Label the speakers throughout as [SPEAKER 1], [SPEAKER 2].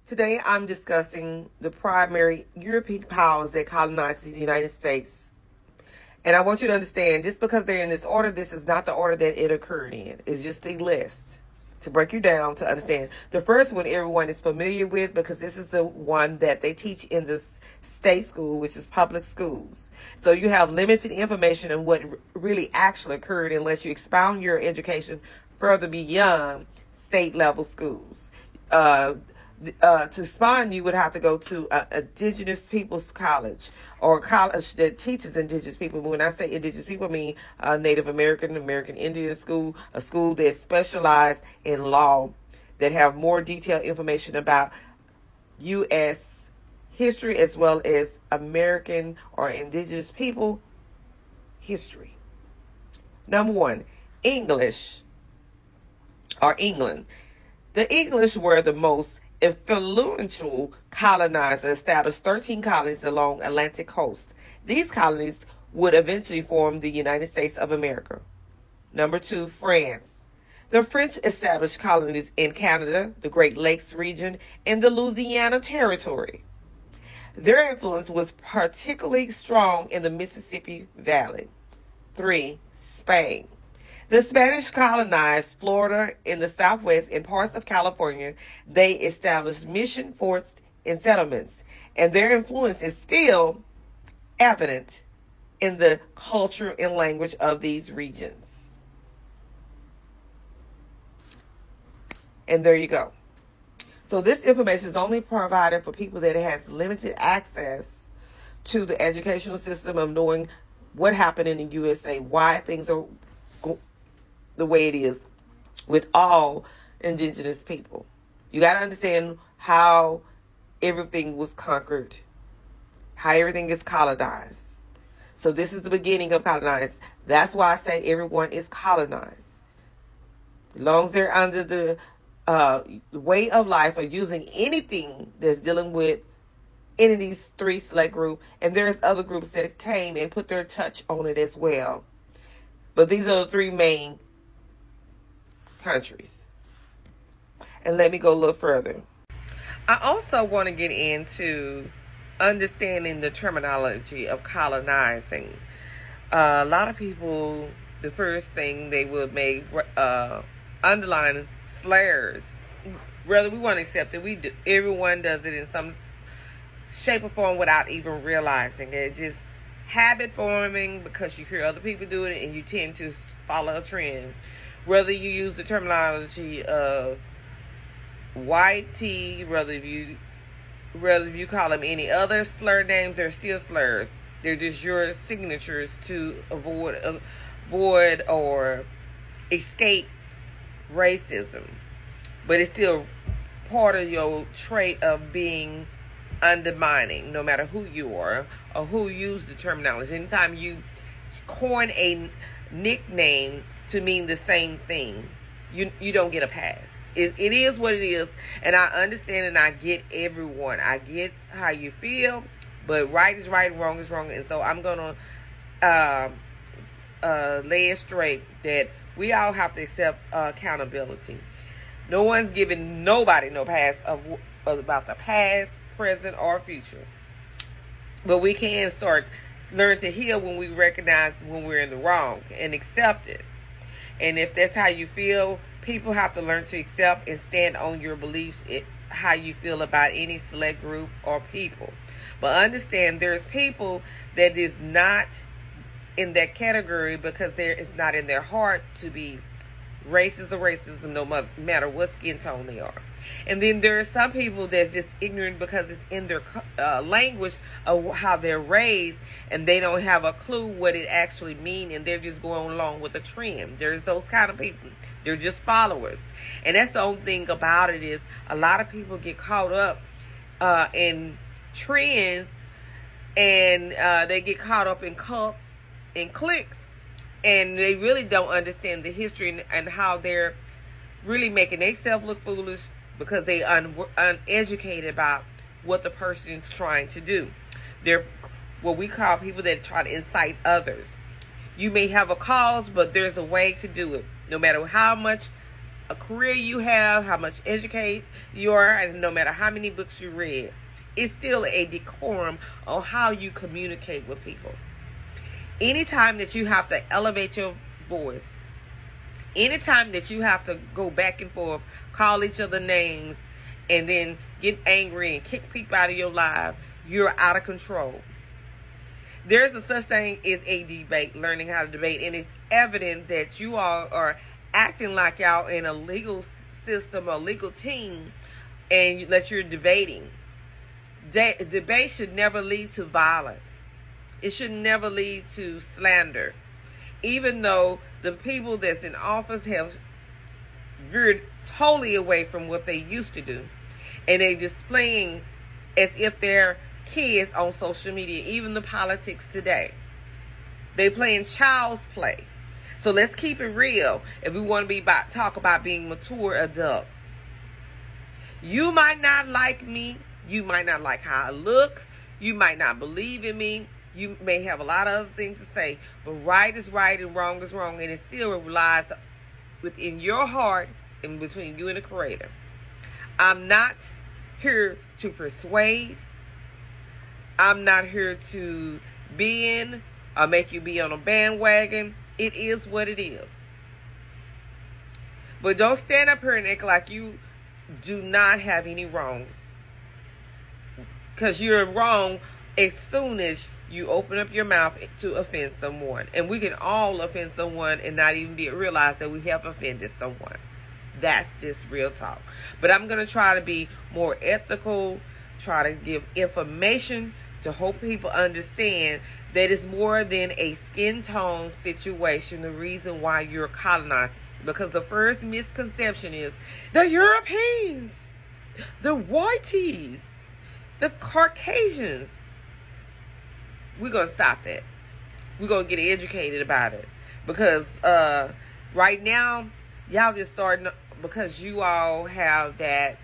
[SPEAKER 1] Today I'm discussing the primary European powers that colonized the United States. And I want you to understand, just because they're in this order, this is not the order that it occurred in. It's just a list to break you down to understand. The first one everyone is familiar with because this is the one that they teach in the state school, which is public schools. So you have limited information on what really actually occurred unless you expound your education further beyond state level schools. To spawn, you would have to go to Indigenous People's College or a college that teaches Indigenous people. When I say Indigenous people, I mean Native American, American Indian school, a school that specializes in law, that have more detailed information about U.S. history as well as American or Indigenous people history. Number one, English or England. The English were the most influential colonizer, established 13 colonies along Atlantic coast. These colonies would eventually form the United States of America. Number two, France. The French established colonies in Canada, the Great Lakes region, and the Louisiana Territory. Their influence was particularly strong in the Mississippi Valley. 3. Spain. The Spanish colonized Florida in the Southwest and parts of California. They established mission forts and settlements, and their influence is still evident in the culture and language of these regions. And there you go. So this information is only provided for people that has limited access to the educational system of knowing what happened in the USA, why things are the way it is with all indigenous people. You got to understand how everything was conquered, how everything is colonized. So this is the beginning of colonized. That's why I say everyone is colonized. As long as they're under the way of life of using anything that's dealing with any of these three select groups, and there's other groups that came and put their touch on it as well. But these are the three main countries. And let me go a little further. I also want to get into understanding the terminology of colonizing. A lot of people, the first thing they would make underline slurs. Whether we want to accept it, everyone does it in some shape or form without even realizing it. Just habit forming because you hear other people do it and you tend to follow a trend. Whether you use the terminology of white tea, whether you call them any other slur names, they're still slurs. They're just your signatures to avoid or escape racism. But it's still part of your trait of being undermining, no matter who you are or who uses the terminology. Anytime you coin a nickname to mean the same thing, you don't get a pass. It is what it is, and I understand and I get everyone. I get how you feel, but right is right and wrong is wrong, and so I'm gonna lay it straight that we all have to accept accountability. No one's giving nobody no pass about the past, present, or future, but we can learn to heal when we recognize when we're in the wrong and accept it. And if that's how you feel, people have to learn to accept and stand on your beliefs, how you feel about any select group or people. But understand there's people that is not in that category because there is not in their heart to be racist or racism, no matter what skin tone they are. And then there are some people that's just ignorant because it's in their language of how they're raised, and they don't have a clue what it actually means, and they're just going along with the trend. There's those kind of people. They're just followers. And that's the only thing about it is a lot of people get caught up in trends, and they get caught up in cults and cliques, and they really don't understand the history and how they're really making themselves look foolish because they uneducated about what the person's trying to do. They're what we call people that try to incite others. You may have a cause, but there's a way to do it. No matter how much a career you have, how much educated you are, and no matter how many books you read, it's still a decorum on how you communicate with people. Anytime that you have to elevate your voice, anytime that you have to go back and forth, call each other names, and then get angry and kick people out of your life, you're out of control. There's a such thing as a debate, learning how to debate, and it's evident that you all are acting like y'all in a legal system or legal team, and that you're debating. Debate should never lead to violence. It should never lead to slander. Even though the people that's in office have veered totally away from what they used to do, and they're displaying as if they're kids on social media, even the politics today. They playing child's play. So let's keep it real if we want to talk about being mature adults. You might not like me. You might not like how I look. You might not believe in me. You may have a lot of other things to say, but right is right and wrong is wrong, and it still lies within your heart and between you and the Creator. I'm not here to persuade. I'm not here to bend or make you be on a bandwagon. It is what it is. But don't stand up here and act like you do not have any wrongs, because you're wrong as soon as you open up your mouth to offend someone. And we can all offend someone and not even realize that we have offended someone. That's just real talk. But I'm going to try to be more ethical, try to give information to hope people understand that it's more than a skin tone situation, the reason why you're colonized. Because the first misconception is the Europeans, the whiteys, the Caucasians. We're going to stop that. We're going to get educated about it. Because right now, y'all just starting, because you all have that,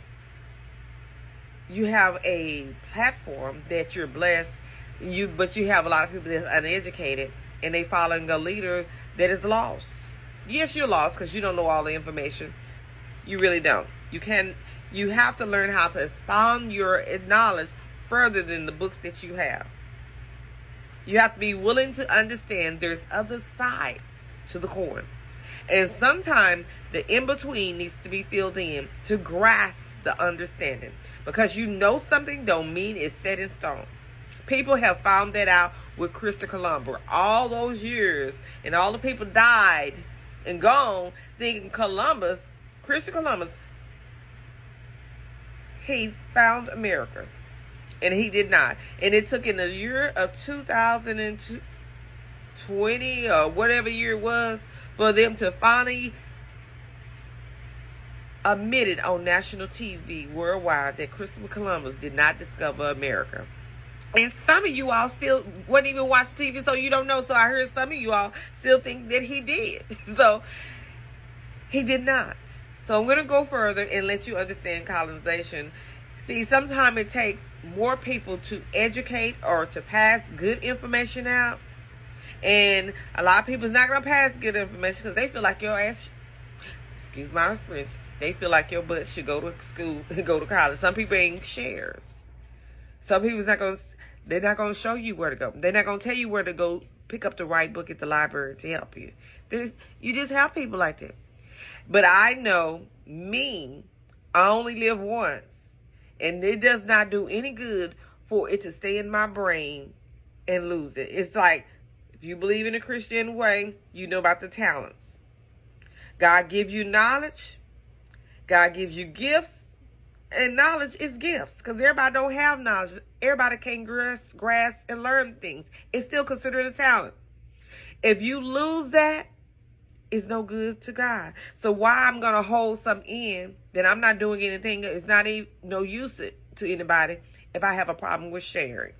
[SPEAKER 1] you have a platform that you're blessed, but you have a lot of people that's uneducated, and they following a leader that is lost. Yes, you're lost because you don't know all the information. You really don't. You have to learn how to expound your knowledge further than the books that you have. You have to be willing to understand there's other sides to the coin. And sometimes the in-between needs to be filled in to grasp the understanding. Because you know something don't mean it's set in stone. People have found that out with Christopher Columbus. All those years, and all the people died and gone thinking Christopher Columbus, he found America. And he did not. And it took in the year of 2020 or whatever year it was for them to finally admit it on national TV worldwide that Christopher Columbus did not discover America. And some of you all still wouldn't even watch TV, so you don't know. So I heard some of you all still think that he did. So he did not. So I'm going to go further and let you understand colonization. See, sometimes it takes more people to educate or to pass good information out. And a lot of people is not going to pass good information because they feel like your ass, excuse my French, they feel like your butt should go to school and go to college. Some people ain't shares. Some people's they're not going to show you where to go. They're not going to tell you where to go pick up the right book at the library to help you. You just have people like that. But I know me, I only live once. And it does not do any good for it to stay in my brain and lose it. It's like, if you believe in a Christian way, you know about the talents. God gives you knowledge. God gives you gifts. And knowledge is gifts. Because everybody don't have knowledge. Everybody can't grasp and learn things. It's still considered a talent. If you lose that, it's no good to God. So why I'm going to hold something in that I'm not doing anything, it's not even no use to anybody if I have a problem with sharing.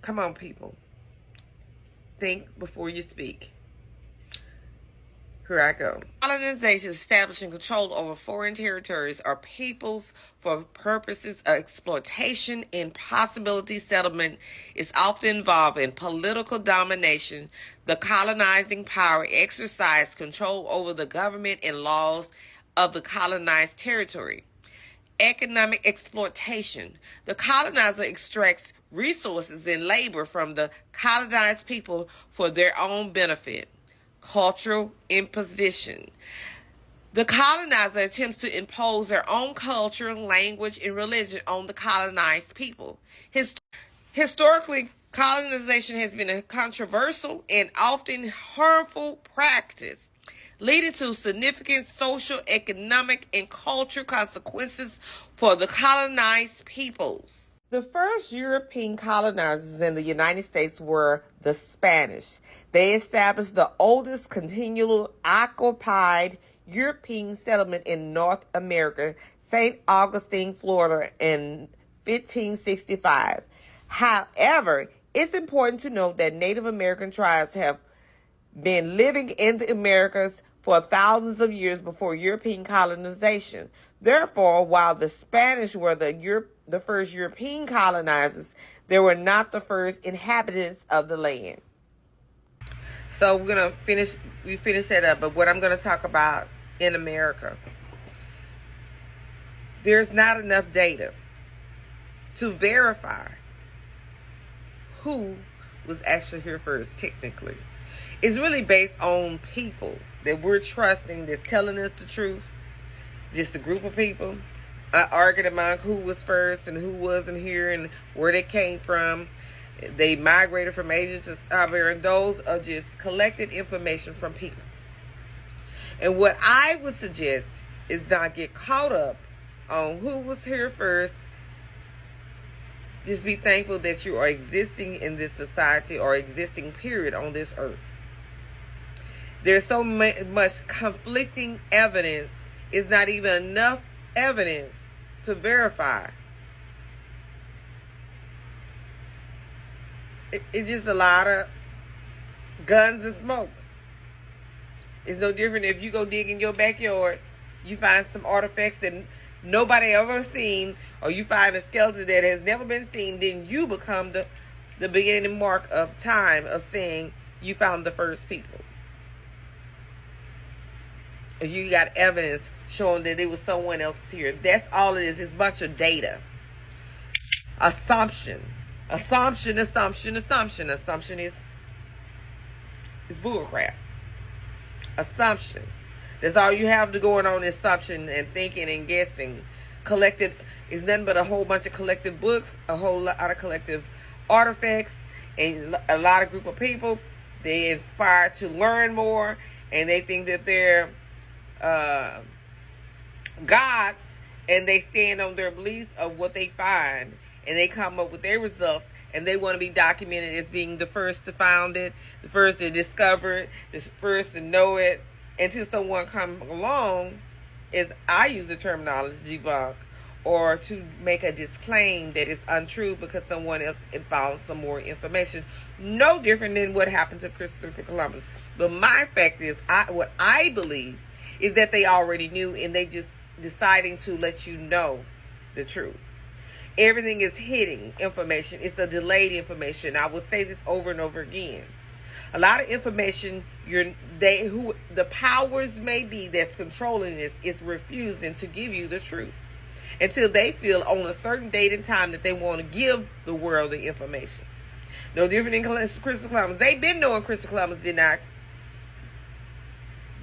[SPEAKER 1] Come on, people. Think before you speak. Here I go. Colonization, establishing control over foreign territories or peoples for purposes of exploitation and possibility settlement is often involved in political domination. The colonizing power exercises control over the government and laws of the colonized territory. Economic exploitation. The colonizer extracts resources and labor from the colonized people for their own benefit. Cultural imposition. The colonizer attempts to impose their own culture, language, and religion on the colonized people. Historically, colonization has been a controversial and often harmful practice, leading to significant social, economic, and cultural consequences for the colonized peoples. The first European colonizers in the United States were the Spanish. They established the oldest continual occupied European settlement in North America, St. Augustine, Florida, in 1565. However, it's important to note that Native American tribes have been living in the Americas for thousands of years before European colonization. Therefore, while the Spanish were the first European colonizers, they were not the first inhabitants of the land. So we finish that up, but what I'm gonna talk about in America, there's not enough data to verify who was actually here first, technically. It's really based on people that we're trusting that's telling us the truth. Just a group of people arguing about who was first and who wasn't here and where they came from. They migrated from Asia to Siberia, and those are just collected information from people. And what I would suggest is not get caught up on who was here first. Just be thankful that you are existing in this society or existing period on this earth. There's so much conflicting evidence. It's not even enough evidence to verify. It's just a lot of guns and smoke. It's no different if you go dig in your backyard, you find some artifacts that nobody ever seen, or you find a skeleton that has never been seen, then you become the beginning mark of time of saying you found the first people. You got evidence showing that it was someone else here. That's all it is. It's a bunch of data. Assumption. Assumption is bullcrap. Assumption. That's all you have to going on, assumption and thinking and guessing. Collected is nothing but a whole bunch of collective books, a whole lot of collective artifacts, and a lot of group of people. They inspire to learn more, and they think that they're gods, and they stand on their beliefs of what they find, and they come up with their results, and they want to be documented as being the first to find it, the first to discover it, the first to know it, until someone comes along, as I use the terminology, debunk, or to make a disclaim that it's untrue because someone else had found some more information. No different than what happened to Christopher Columbus. But my fact is, what I believe is that they already knew, and they just deciding to let you know the truth. Everything is hidden information. It's a delayed information. I will say this over and over again. A lot of information the powers may be that's controlling this is refusing to give you the truth until they feel on a certain date and time that they want to give the world the information. No different than Christopher Columbus. They've been knowing Christopher Columbus did not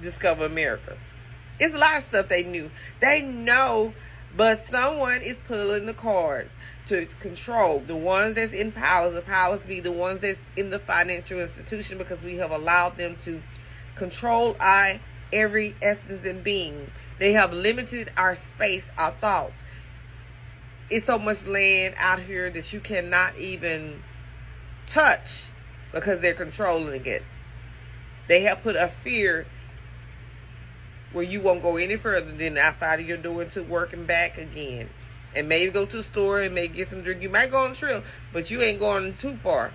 [SPEAKER 1] discover America. It's a lot of stuff they knew. They know, but someone is pulling the cards to control. The ones that's in power, the powers be the ones that's in the financial institution, because we have allowed them to control our every essence and being. They have limited our space, our thoughts. It's so much land out here that you cannot even touch because they're controlling it. They have put a fear where you won't go any further than outside of your door to work and back again. And maybe go to the store and maybe get some drink. You might go on a trip, but you ain't going too far.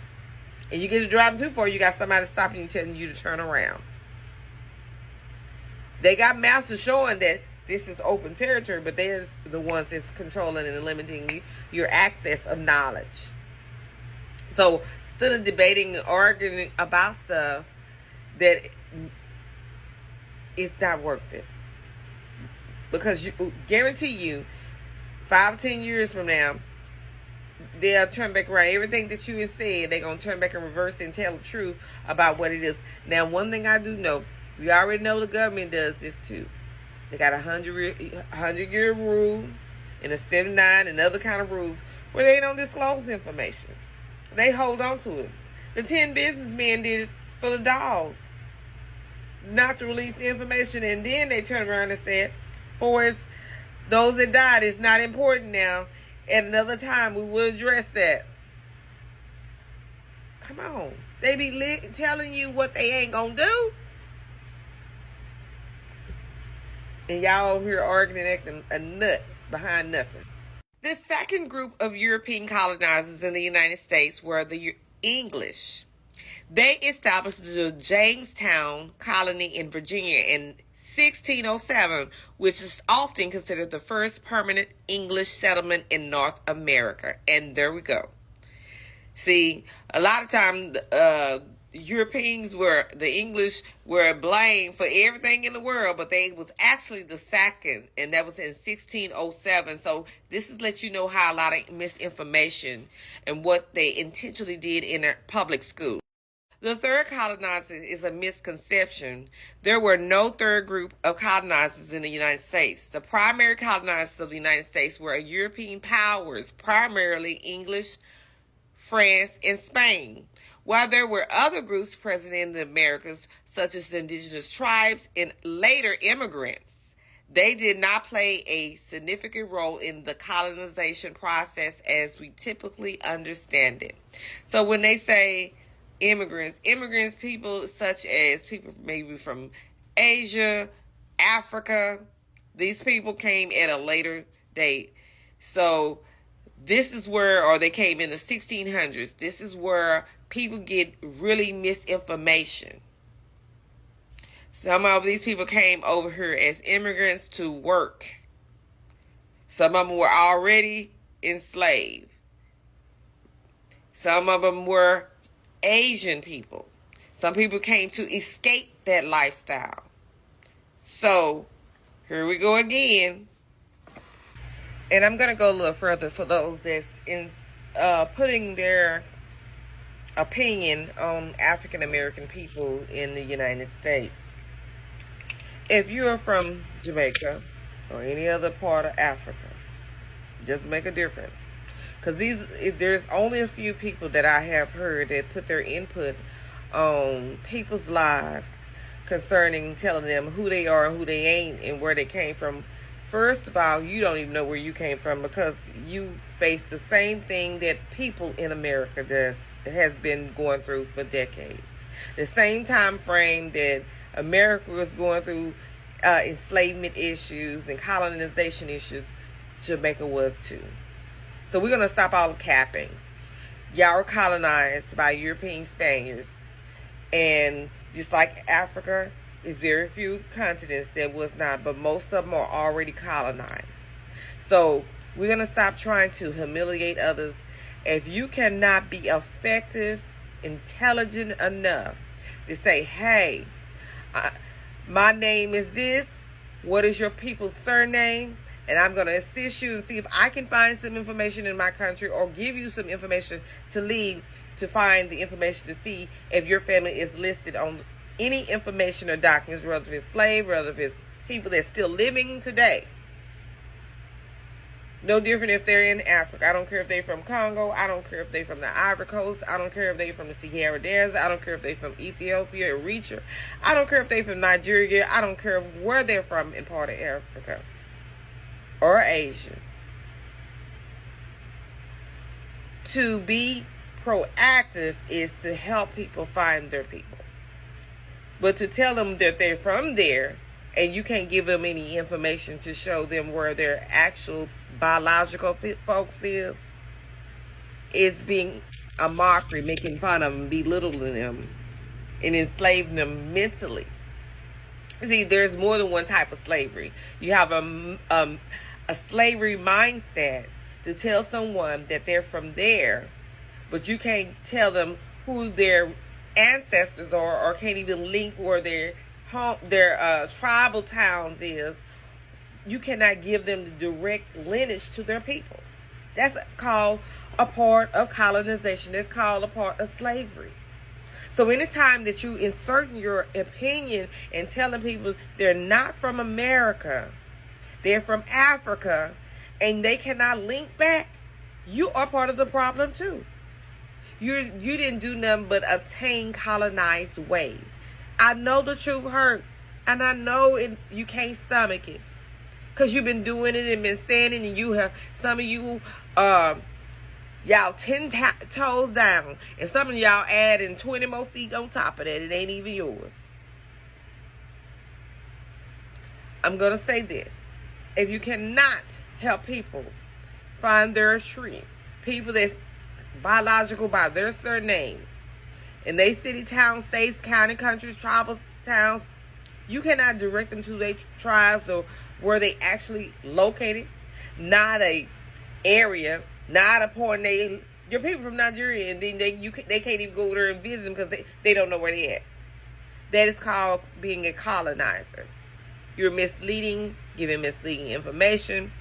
[SPEAKER 1] And you get to driving too far, you got somebody stopping you and telling you to turn around. They got maps showing that this is open territory, but they're the ones that's controlling and limiting your access of knowledge. So instead of debating and arguing about stuff that it's not worth it, because you guarantee you 5-10 years from now they'll turn back around. Everything that you have said, they're going to turn back and reverse and tell the truth about what it is. Now, one thing I do know, we already know the government does this too. They got a 100-year rule and a 79 and other kind of rules where they don't disclose information. They hold on to it. The 10 businessmen did it for the dogs, not to release the information, and then they turned around and said, for those that died, it's not important now. At another time, we will address that. Come on. They be telling you what they ain't gonna do. And y'all over here arguing and acting nuts behind nothing. The second group of European colonizers in the United States were the English. They established the Jamestown colony in Virginia in 1607, which is often considered the first permanent English settlement in North America. And there we go. See, a lot of times the English were blamed for everything in the world, but they was actually the second, and that was in 1607. So this is let you know how a lot of misinformation and what they intentionally did in their public school. The third colonizer is a misconception. There were no third group of colonizers in the United States. The primary colonizers of the United States were European powers, primarily English, France, and Spain. While there were other groups present in the Americas, such as the indigenous tribes and later immigrants, they did not play a significant role in the colonization process as we typically understand it. So when they say immigrants, people such as people maybe from Asia, Africa, these people came at a later date. So this is where, or they came in the 1600s. This is where people get really misinformation. Some of these people came over here as immigrants to work. Some of them were already enslaved. Some of them were Asian people. Some people came to escape that lifestyle. So, here we go again. And I'm going to go a little further for those that's putting their opinion on African American people in the United States. If you are from Jamaica or any other part of Africa, it doesn't make a difference. Because there's only a few people that I have heard that put their input on people's lives concerning telling them who they are and who they ain't and where they came from. First of all, you don't even know where you came from because you face the same thing that people in America has been going through for decades. The same time frame that America was going through enslavement issues and colonization issues, Jamaica was too. So we're going to stop all the capping. Y'all were colonized by European Spaniards. And just like Africa, there's very few continents that was not, but most of them are already colonized. So we're going to stop trying to humiliate others. If you cannot be effective, intelligent enough to say, hey, my name is this, what is your people's surname? And I'm going to assist you and see if I can find some information in my country or give you some information to lead to find the information to see if your family is listed on any information or documents, whether it's slaves, whether it's people that's still living today. No different if they're in Africa. I don't care if they're from Congo. I don't care if they're from the Ivory Coast. I don't care if they're from the Sahara Desert. I don't care if they're from Ethiopia or Eritrea. I don't care if they're from Nigeria. I don't care where they're from in part of Africa or Asia. To be proactive is to help people find their people. But to tell them that they're from there and you can't give them any information to show them where their actual biological folks is being a mockery, making fun of them, belittling them, and enslaving them mentally. See, there's more than one type of slavery. You have a slavery mindset to tell someone that they're from there, but you can't tell them who their ancestors are, or can't even link where their home, their tribal towns is. You cannot give them the direct lineage to their people. That's called a part of colonization. That's called a part of slavery. So anytime that you insert your opinion and telling people they're not from America, they're from Africa, and they cannot link back, you are part of the problem too. You didn't do nothing but obtain colonized ways. I know the truth hurt, and I know you can't stomach it, because you've been doing it and been saying it, and you have, some of you, y'all 10 toes down, and some of y'all adding 20 more feet on top of that. It ain't even yours. I'm going to say this. If you cannot help people find their tree, people that's biological by their surnames, in they city, town, states, county, countries, tribal towns, you cannot direct them to their tribes or where they actually located. Not a area, not a point. Your people from Nigeria, and then they can't even go there and visit them because they don't know where they at. That is called being a colonizer. You're misleading, giving misleading information.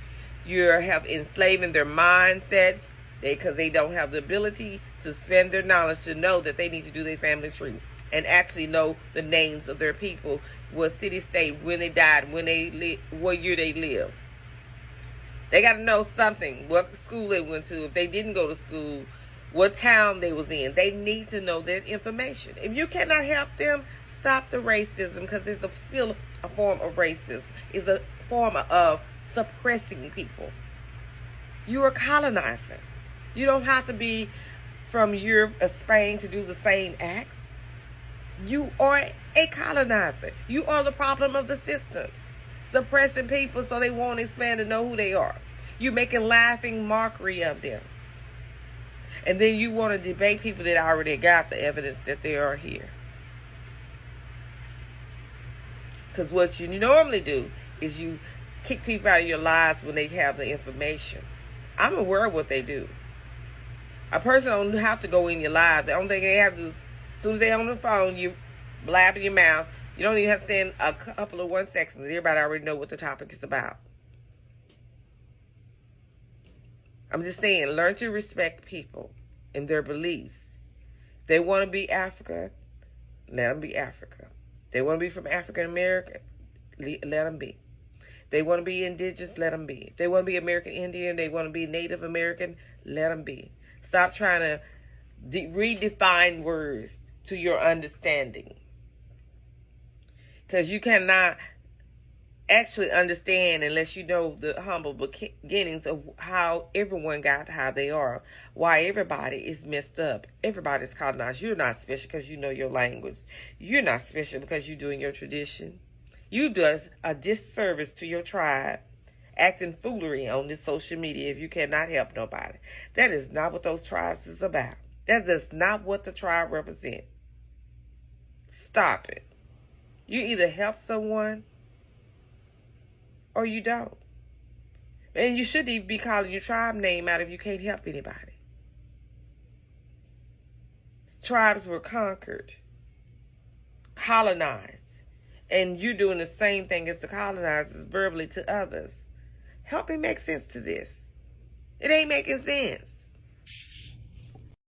[SPEAKER 1] You have enslaving their mindsets because they don't have the ability to spend their knowledge to know that they need to do their family tree and actually know the names of their people, what city, state, when they died, when they what year they lived. They got to know something, what school they went to, if they didn't go to school, what town they was in. They need to know that information. If you cannot help them, stop the racism, because it's still a form of racism. It's a form of suppressing people. You're a colonizer. You don't have to be from Europe or Spain to do the same acts. You are a colonizer. You are the problem of the system. Suppressing people so they won't expand and know who they are. You're making laughing mockery of them. And then you want to debate people that already got the evidence that they are here. Because what you normally do is you kick people out of your lives when they have the information. I'm aware of what they do. A person don't have to go in your life. The only thing they have to do is, as soon as they're on the phone, you blab in your mouth. You don't even have to send a couple of 1 seconds. Everybody already know what the topic is about. I'm just saying, learn to respect people and their beliefs. If they want to be Africa, let them be Africa. If they want to be from African America, let them be. If they want to be indigenous, let them be. If they want to be American Indian, they want to be Native American, let them be. Stop trying to redefine words to your understanding. Because you cannot actually understand unless you know the humble beginnings of how everyone got how they are. Why everybody is messed up. Everybody's colonized. You're not special because you know your language. You're not special because you're doing your tradition. You do a disservice to your tribe, acting foolery on this social media if you cannot help nobody. That is not what those tribes is about. That is not what the tribe represents. Stop it. You either help someone or you don't. And you shouldn't even be calling your tribe name out if you can't help anybody. Tribes were conquered, colonized, and you're doing the same thing as the colonizers verbally to others. Help me make sense to this. It ain't making sense.